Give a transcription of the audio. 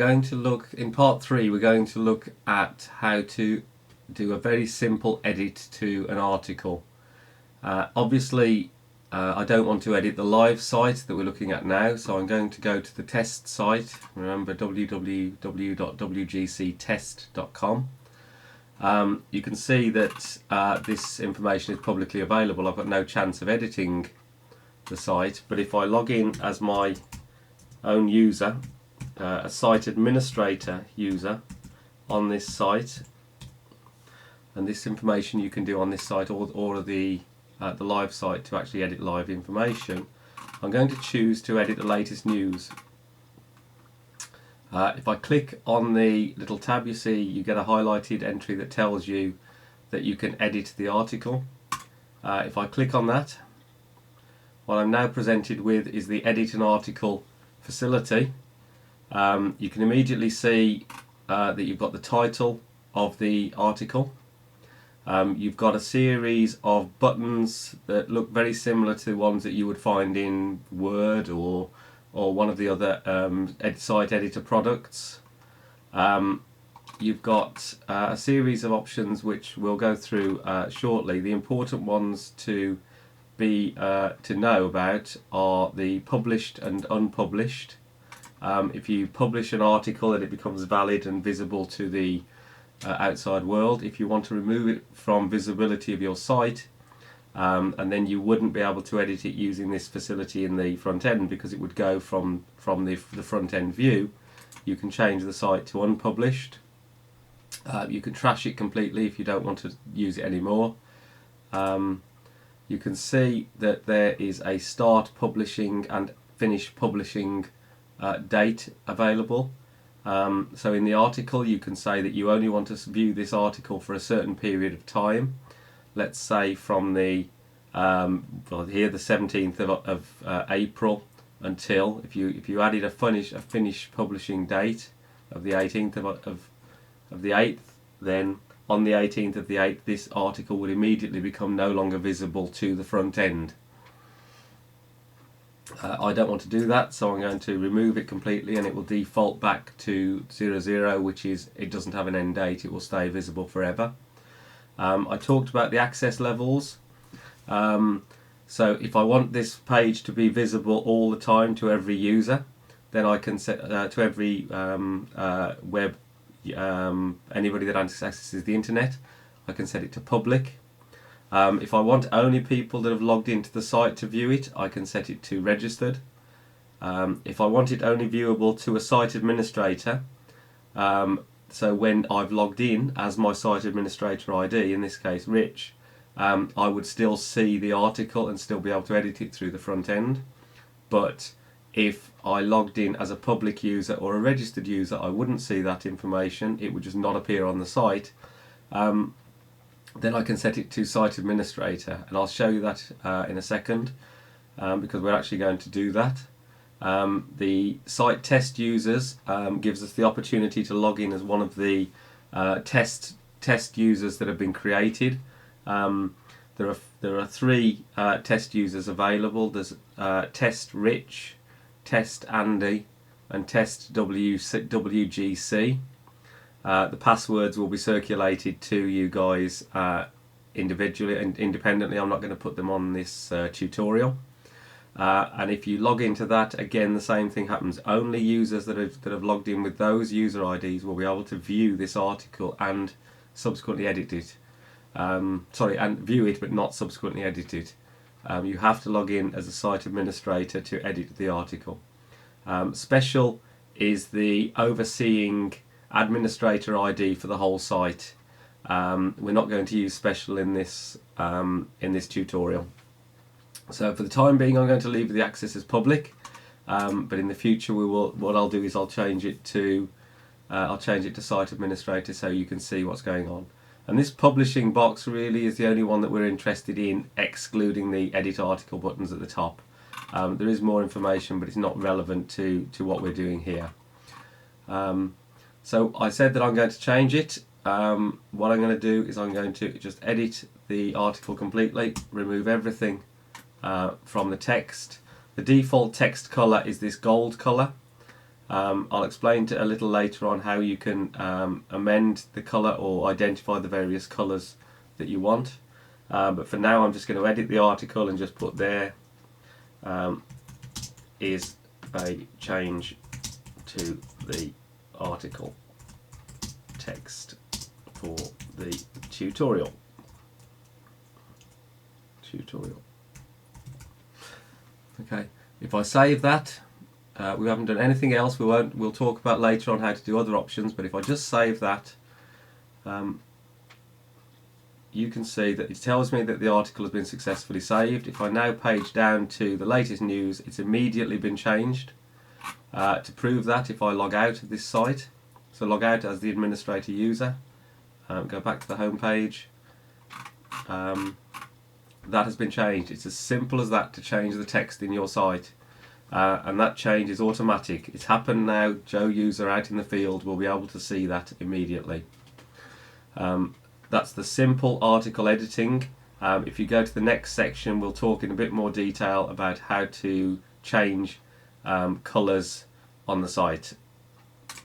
Going to look in part 3, we're going to look at how to do a very simple edit to an article. Obviously I don't want to edit the live site that we're looking at now, so I'm going to go to the test site. Remember, www.wgctest.com. You can see that this information is publicly available. I've got no chance of editing the site, but if I log in as my own user, a site administrator user on this site, and this information you can do on this site or the live site to actually edit live information. I'm going to choose to edit the latest news. If I click on the little tab, you see you get a highlighted entry that tells you that you can edit the article. If I click on that, what I'm now presented with is the edit an article facility. You can immediately see that you've got the title of the article. You've got a series of buttons that look very similar to ones that you would find in Word or one of the other site editor products. You've got a series of options which we'll go through shortly. The important ones to know about are the published and unpublished. If you publish an article, then it becomes valid and visible to the outside world. If you want to remove it from visibility of your site, and then you wouldn't be able to edit it using this facility in the front end because it would go from the front end view, you can change the site to unpublished. You can trash it completely if you don't want to use it anymore. You can see that there is a start publishing and finish publishing date available. So in the article you can say that you only want to view this article for a certain period of time. Let's say from the here the 17th of April until, if you added a finish publishing date of the 18th of the 8th, then on the 18th of the 8th this article would immediately become no longer visible to the front end. I don't want to do that, so I'm going to remove it completely, and it will default back to 00, which is it doesn't have an end date, it will stay visible forever. I talked about the access levels. So if I want this page to be visible all the time to every user, then I can set to every web anybody that accesses the internet, I can set it to public. If I want only people that have logged into the site to view it, I can set it to registered. If I want it only viewable to a site administrator, so when I've logged in as my site administrator ID, in this case Rich, I would still see the article and still be able to edit it through the front end. But if I logged in as a public user or a registered user, I wouldn't see that information, it would just not appear on the site. Then I can set it to site administrator, and I'll show you that in a second, because we're actually going to do that. The site test users gives us the opportunity to log in as one of the test users that have been created. There are 3 test users available. There's test Rich, test Andy, and test WGC. The passwords will be circulated to you guys individually and independently. I'm not going to put them on this tutorial. And if you log into that, again the same thing happens. Only users that have logged in with those user IDs will be able to view this article and subsequently edit it. And view it but not subsequently edit it. You have to log in as a site administrator to edit the article. Special is the overseeing administrator ID for the whole site. We're not going to use special in this tutorial. So for the time being, I'm going to leave the access as public, but in the future we will. What I'll do is I'll change it to site administrator so you can see what's going on. And this publishing box really is the only one that we're interested in, excluding the edit article buttons at the top. There is more information, but it's not relevant to what we're doing here. So I said that I'm going to change it. What I'm going to do is I'm going to just edit the article completely, remove everything from the text. The default text colour is this gold colour. I'll explain a little later on how you can amend the colour or identify the various colours that you want. But for now I'm just going to edit the article and just put there is a change to the article text for the tutorial. Okay, if I save that, we haven't done anything else. We'll talk about later on how to do other options, but if I just save that, you can see that it tells me that the article has been successfully saved. If I now page down to the latest news, it's immediately been changed. To prove that, if I log out of this site, so log out as the administrator user, go back to the home page, that has been changed. It's as simple as that to change the text in your site, and that change is automatic. It's happened now. Joe user out in the field will be able to see that immediately. That's the simple article editing. If you go to the next section, we'll talk in a bit more detail about how to change colours on the site.